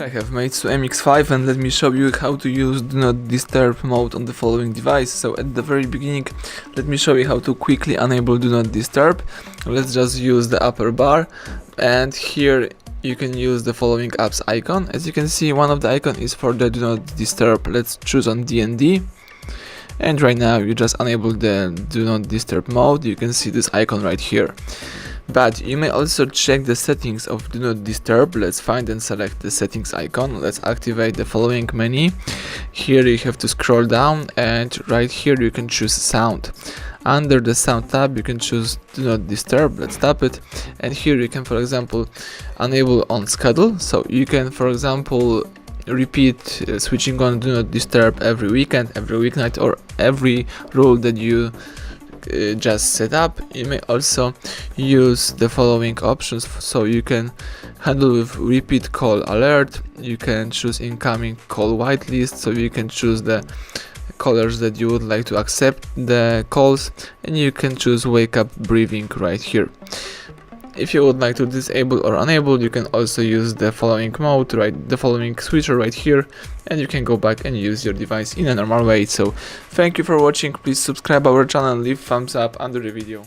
I have MEIZU MX5 and let me show you how to use Do Not Disturb mode on the following device. So at the very beginning, let me show you how to quickly enable Do Not Disturb. Let's just use the upper bar, and here you can use the following apps icon. As you can see, one of the icon is for the Do Not Disturb. Let's choose on DND. And right now you just enable the Do Not Disturb mode. You can see this icon right here. But you may also check the settings of Do Not Disturb. Let's find and select the settings icon. Let's activate the following menu. Here you have to scroll down, and right here you can choose sound. Under the sound tab you can choose Do Not Disturb. Let's tap it, and here you can, for example, enable on schedule. So you can, for example, repeat switching on Do Not Disturb every weekend, every weeknight, or every rule that you just set up. You may also use the following options, so you can handle with repeat call alert. You can choose incoming call whitelist, so you can choose the callers that you would like to accept the calls, and you can choose wake up breathing right here. If you would like to disable or enable, you can also use the following mode, the following switcher right here, and you can go back and use your device in a normal way. So thank you for watching. Please subscribe our channel and leave thumbs up under the video.